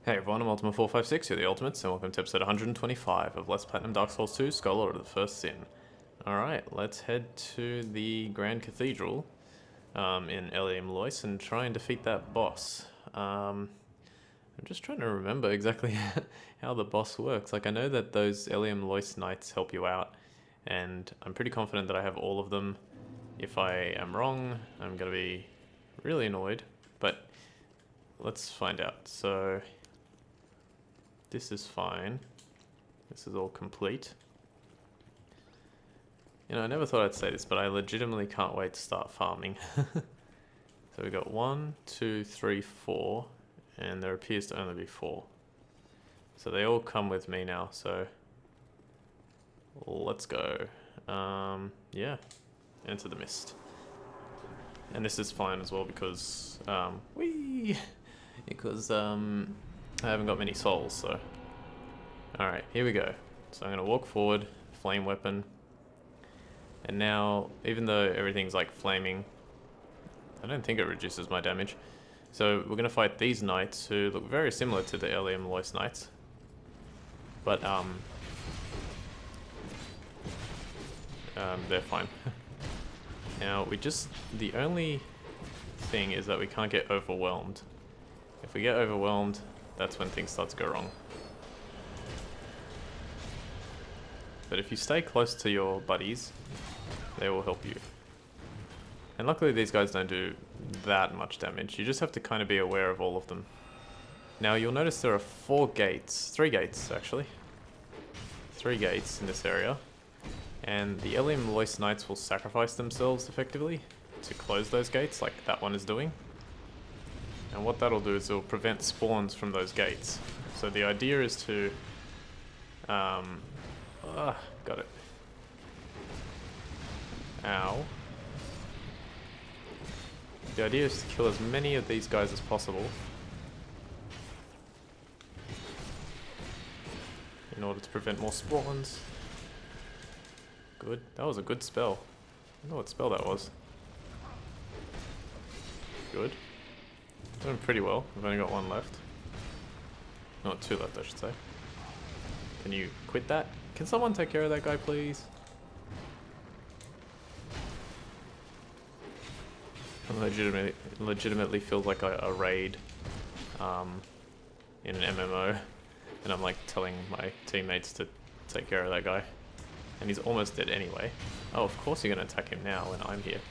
Hey everyone, I'm Ultima456, you're the Ultimates, and welcome to episode 125 of Let's Platinum Dark Souls 2, Scholar of the First Sin. Alright, let's head to the Grand Cathedral in Eleum, Loyce, and try and defeat that boss. I'm just trying to remember exactly how the boss works. Like, I know that those Eleum Loyce Knights help you out, and I'm pretty confident that I have all of them. If I am wrong, I'm going to be really annoyed, but let's find out. So this is fine. This is all complete. You know, I never thought I'd say this, but I legitimately can't wait to start farming. So we got 1, 2, 3, 4, and there appears to only be 4. So they all come with me now, so let's go. Yeah, Enter the Mist. And this is fine as well because, because I haven't got many souls, so. Alright, here we go. So I'm going to walk forward, flame weapon. And now, even though everything's like flaming, I don't think it reduces my damage. So we're going to fight these knights who look very similar to the Eleum Loyce knights. But, they're fine. Now, the only thing is that we can't get overwhelmed. If we get overwhelmed, that's when things start to go wrong. But if you stay close to your buddies, they will help you. And luckily these guys don't do that much damage. You just have to kind of be aware of all of them. Now you'll notice there are 3 gates actually. 3 gates in this area. And the Eleum Loyce Knights will sacrifice themselves effectively to close those gates like that one is doing. And what that'll do is it'll prevent spawns from those gates. So the idea is to... got it. Ow. The idea is to kill as many of these guys as possible in order to prevent more spawns. Good. That was a good spell. I don't know what spell that was. Good. Doing pretty well. We've only got 1 left. Not 2 left, I should say. Can you quit that? Can someone take care of that guy, please? It legitimately feels like a raid in an MMO. And I'm like telling my teammates to take care of that guy. And he's almost dead anyway. Oh, of course you're going to attack him now when I'm here.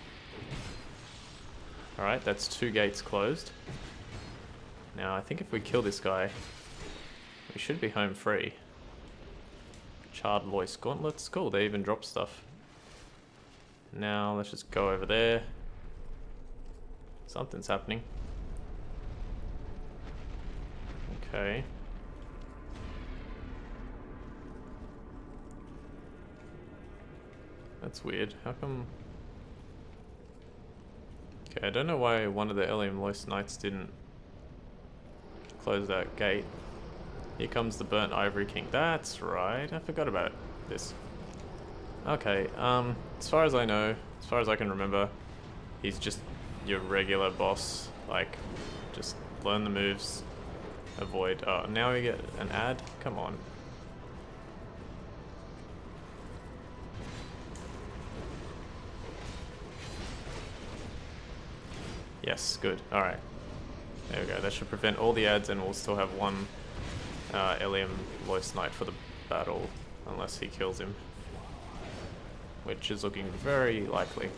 Alright, that's 2 gates closed. Now, I think if we kill this guy, we should be home free. Charred Loyce gauntlets. Cool, they even drop stuff. Now, let's just go over there. Something's happening. Okay. That's weird. How come... Okay, I don't know why one of the Eleum Loyce Knights didn't close that gate. Here comes the burnt Ivory King. That's right, I forgot about this. Okay, as far as I know, as far as I can remember, he's just your regular boss. Like, just learn the moves, avoid... Oh, now we get an ad? Come on. Yes, good. Alright. There we go. That should prevent all the ads and we'll still have 1 Eleum Loyce Knight for the battle. Unless he kills him. Which is looking very likely.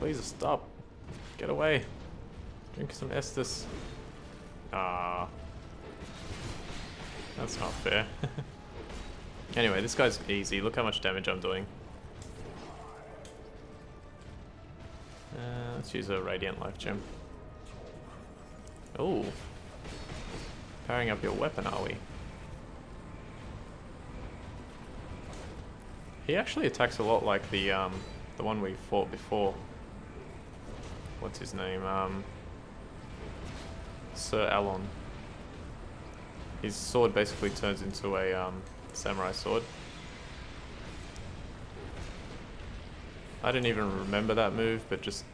Please stop. Get away. Drink some Estus. Ah. That's not fair. Anyway, this guy's easy. Look how much damage I'm doing. Let's use a Radiant Life Gem. Oh. Powering up your weapon, are we? He actually attacks a lot like the one we fought before. What's his name? Sir Alon. His sword basically turns into a samurai sword. I didn't even remember that move, but just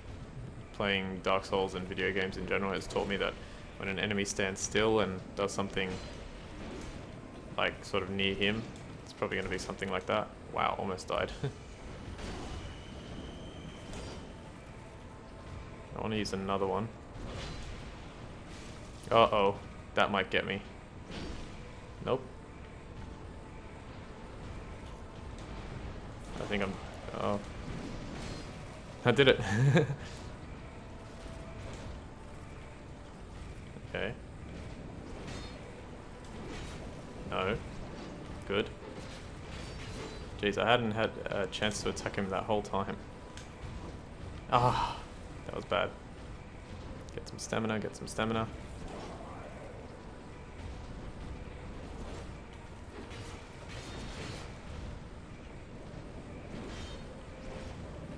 playing Dark Souls and video games in general has taught me that when an enemy stands still and does something like sort of near him, it's probably going to be something like that. Wow, almost died. I want to use another one. Uh-oh, that might get me. Nope. I think I'm... oh. I did it. Okay. No. Good. Jeez, I hadn't had a chance to attack him that whole time. Ah, that was bad. Get some stamina, get some stamina.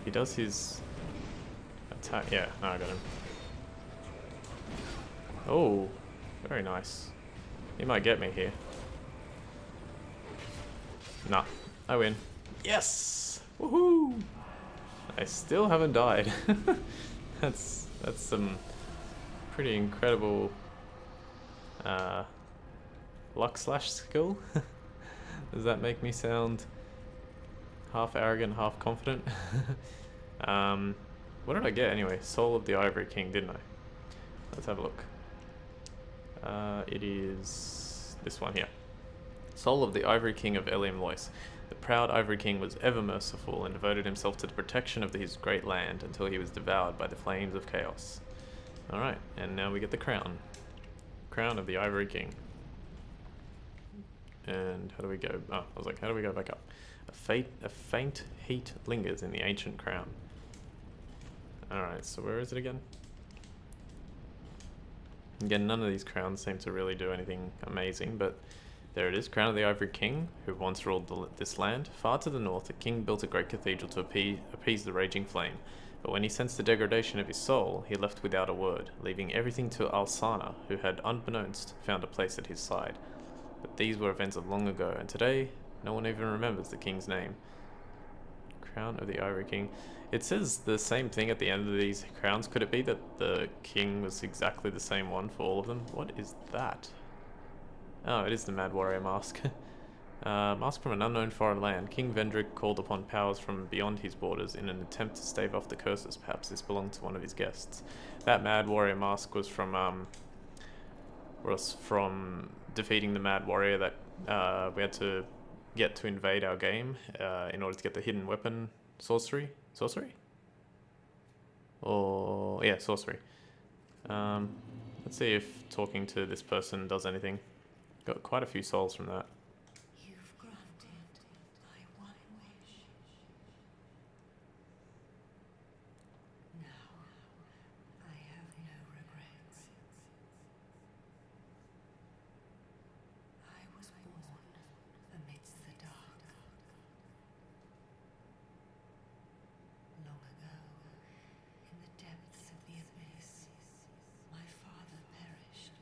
He does his attack. Yeah, no, I got him. Oh, very nice. He might get me here. Nah, I win. Yes! Woohoo! I still haven't died. That's some pretty incredible luck slash skill. Does that make me sound half arrogant, half confident? What did I get anyway? Soul of the Ivory King, didn't I? Let's have a look. It is this one here. Soul of the Ivory King of Eleum Loyce. The proud Ivory King was ever merciful and devoted himself to the protection of his great land until he was devoured by the flames of chaos. Alright, and now we get the crown. Crown of the Ivory King. And how do we go? Oh, I was like, how do we go back up? A faint heat lingers in the ancient crown. Alright, so where is it again? Again, none of these crowns seem to really do anything amazing, but there it is. Crown of the Ivory King, who once ruled this land. Far to the north, a king built a great cathedral to appease the raging flame. But when he sensed the degradation of his soul, he left without a word, leaving everything to Alsana, who had, unbeknownst, found a place at his side. But these were events of long ago, and today, no one even remembers the king's name. Crown of the Ivory King. It says the same thing at the end of these crowns. Could it be that the king was exactly the same one for all of them? What is that? Oh, it is the Mad Warrior mask. Mask from an unknown foreign land. King Vendrick called upon powers from beyond his borders in an attempt to stave off the curses. Perhaps this belonged to one of his guests. That Mad Warrior mask was from defeating the Mad Warrior that we had to get to invade our game in order to get the hidden weapon sorcery. Sorcery? Or yeah, sorcery. Let's see if talking to this person does anything. Got quite a few souls from that. You've granted my one wish. Now I have no regrets. I was born amidst the dark. Long ago, in the depths of the abyss, my father perished.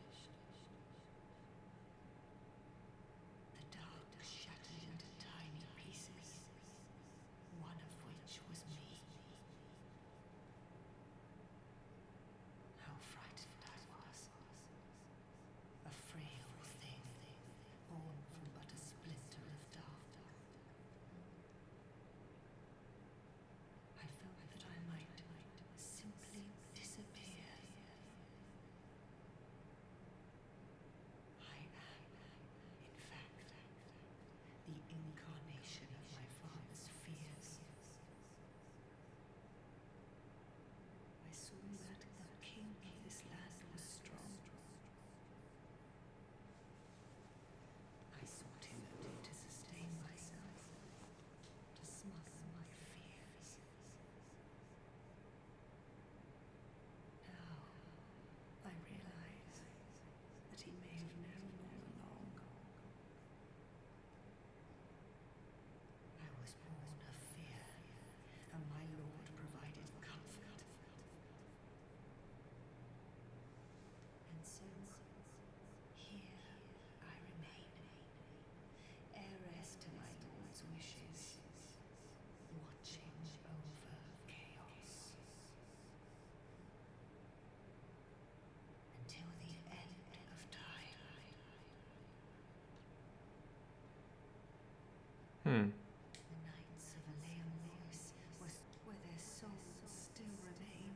The Knights of Eleum Loyce was where their souls still remain.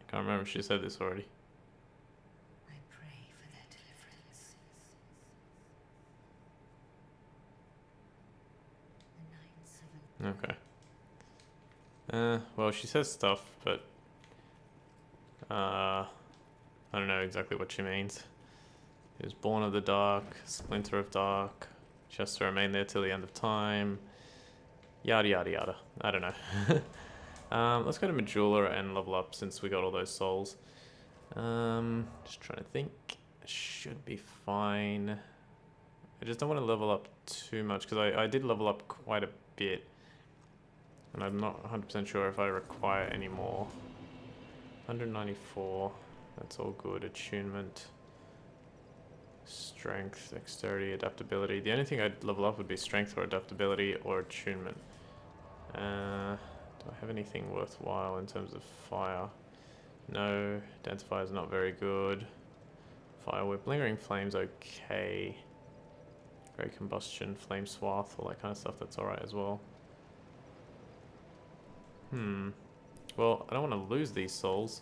I can't remember if she said this already. I pray for their deliverance. The Knights of Okay. Well, she says stuff, but I don't know exactly what she means. He was born of the dark, splinter of dark, just to remain there till the end of time. Yada yada yada. I don't know. Let's go to Majula and level up since we got all those souls. Just trying to think. Should be fine. I just don't want to level up too much because I did level up quite a bit. And I'm not 100% sure if I require any more. 194. That's all good. Attunement. Strength, dexterity, adaptability. The only thing I'd level up would be strength or adaptability or attunement. Do I have anything worthwhile in terms of fire? No. Identify is not very good. Fire whip. Lingering flames, okay. Great combustion, flame swath, all that kind of stuff, that's alright as well. Well, I don't want to lose these souls.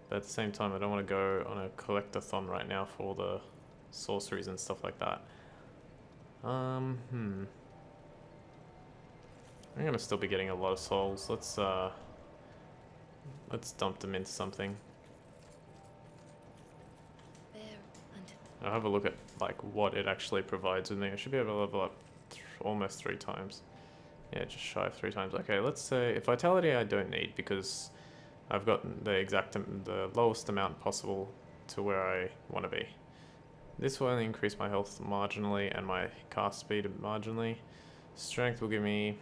But at the same time, I don't want to go on a collectathon right now for all the sorceries and stuff like that. I'm gonna still be getting a lot of souls. Let's dump them into something. I'll have a look at like what it actually provides with me. I should be able to level up almost 3 times. Yeah, just shy of 3 times. Okay, let's say if vitality I don't need because I've got the lowest amount possible to where I want to be. This will only increase my health marginally and my cast speed marginally. Strength will give me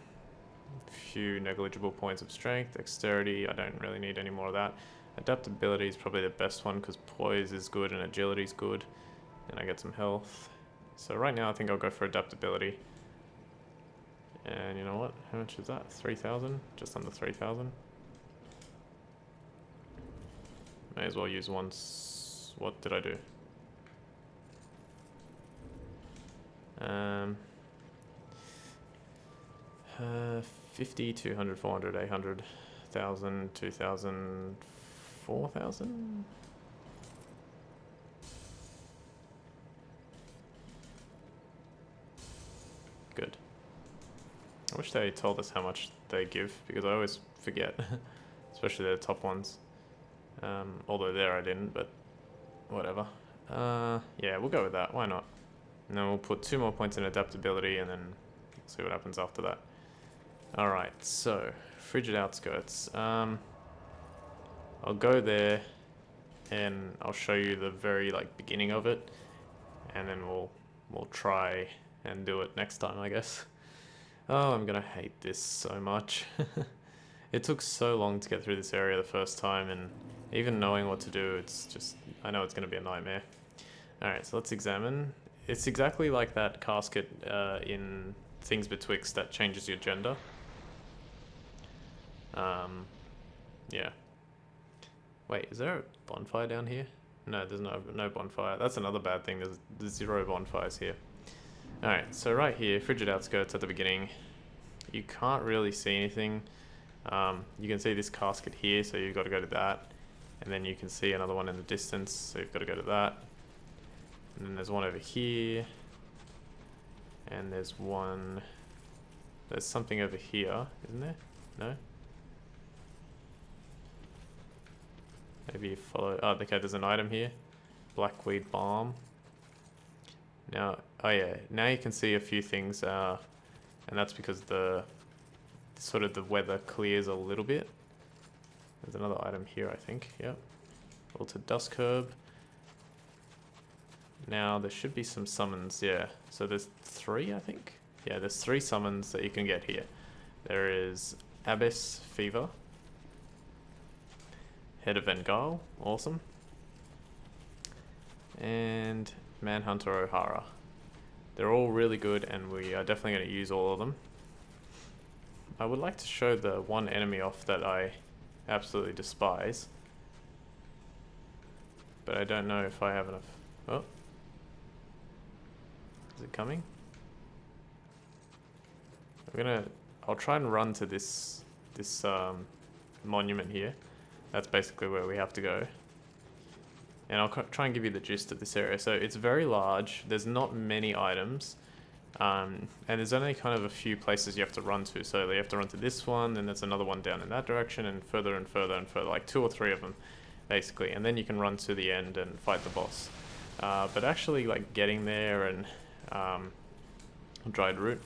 a few negligible points of strength. Dexterity, I don't really need any more of that. Adaptability is probably the best one because poise is good and agility is good. And I get some health. So right now I think I'll go for adaptability. And you know what? How much is that? 3,000? Just under 3,000. May as well use once. What did I do? 50, 200, 400, 800, 1,000, 2,000, 4,000? Good. I wish they told us how much they give, because I always forget, especially the top ones. Although there I didn't, but whatever. Yeah, we'll go with that. Why not? And then we'll put 2 more points in adaptability and then see what happens after that. Alright, so Frigid Outskirts. I'll go there and I'll show you the very beginning of it, and then we'll try and do it next time, I guess. Oh, I'm gonna hate this so much. It took so long to get through this area the first time, and even knowing what to do, it's just, I know it's gonna be a nightmare. Alright, so let's examine. It's exactly like that casket in Things Betwixt that changes your gender. Yeah. Wait, is there a bonfire down here? No, there's no bonfire. That's another bad thing. There's 0 bonfires here. Alright, so right here, Frigid Outskirts at the beginning. You can't really see anything. You can see this casket here, so you've got to go to that. And then you can see another one in the distance, so you've got to go to that. And then there's one over here. And there's something over here, isn't there? No? Maybe you follow, oh, okay, there's an item here. Blackweed Balm. Now, oh yeah, now you can see a few things, and that's because the weather clears a little bit. There's another item here, I think, yep. Altered Dusk Herb. Now, there should be some summons, yeah. So there's 3, I think? Yeah, there's 3 summons that you can get here. There is Abyss Fever. Head of Vengal, awesome. And Manhunter O'Hara. They're all really good, and we are definitely going to use all of them. I would like to show the one enemy off that I absolutely despise. But I don't know if I have enough. Oh. Is it coming? I'll try and run to this monument here. That's basically where we have to go. And I'll try and give you the gist of this area. So it's very large. There's not many items. And there's only kind of a few places you have to run to. So you have to run to this one, and there's another one down in that direction, and further and further and further, like 2 or 3 of them, basically. And then you can run to the end and fight the boss. But actually, like, getting there and dried root,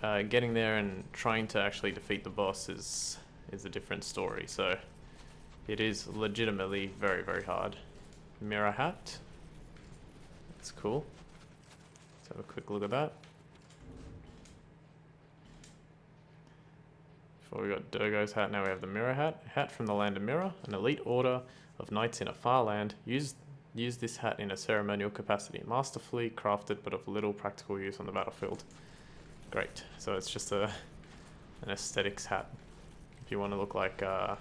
getting there and trying to actually defeat the boss is a different story. So it is legitimately very, very hard. Mirror hat. That's cool. Let's have a quick look at that. Before we got Durgo's hat, now we have the mirror hat. Hat from the land of Mirror, an elite order of knights in a far land. Use this hat in a ceremonial capacity. Masterfully crafted, but of little practical use on the battlefield. Great. So it's just an aesthetics hat. If you want to look like... oh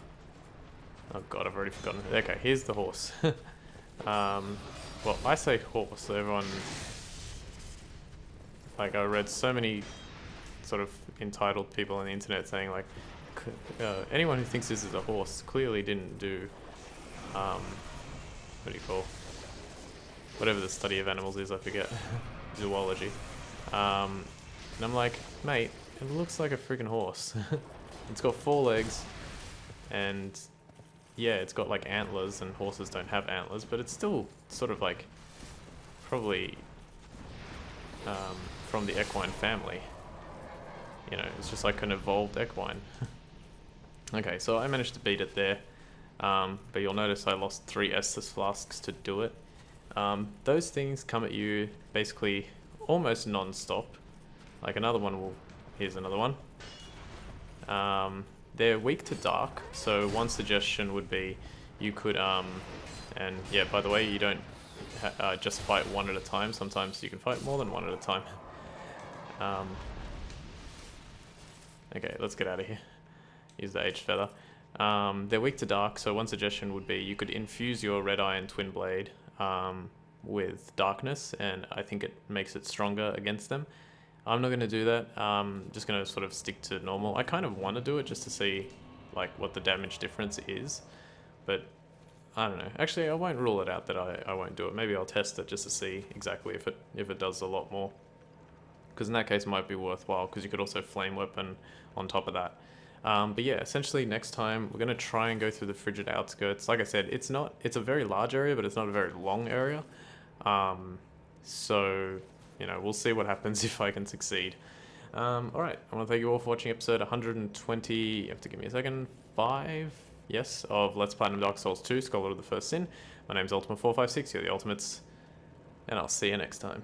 god, I've already forgotten. Okay, here's the horse. Well, I say horse, so everyone... Like, I read so many sort of entitled people on the internet saying, like, anyone who thinks this is a horse clearly didn't do, what do you call, whatever the study of animals is, I forget, zoology. And I'm like, mate, it looks like a freaking horse. It's got 4 legs, and yeah, it's got like antlers, and horses don't have antlers, but it's still sort of like, probably from the equine family. You know, it's just like an evolved equine. Okay, so I managed to beat it there. But you'll notice I lost 3 Estus flasks to do it. Those things come at you basically almost non-stop. Like another one will... Here's another one. They're weak to dark, so one suggestion would be you could... and yeah, by the way, you don't just fight one at a time. Sometimes you can fight more than one at a time. Okay, let's get out of here. Use the H feather. They're weak to dark, so one suggestion would be you could infuse your red iron twin blade with darkness, and I think it makes it stronger against them. I'm not going to do that. I'm just going to sort of stick to normal. I kind of want to do it just to see like what the damage difference is, but I don't know. Actually, I won't rule it out that I won't do it. Maybe I'll test it just to see exactly if it does a lot more. Because in that case it might be worthwhile, because you could also flame weapon on top of that. But yeah, essentially next time we're going to try and go through the Frigid Outskirts. Like I said, it's a very large area, but it's not a very long area. So, you know, we'll see what happens if I can succeed. Alright, I want to thank you all for watching episode 120, you have to give me a second, 5, yes, of Let's Platinum Dark Souls 2, Scholar of the First Sin. My name's Ultima456, you're the Ultimates, and I'll see you next time.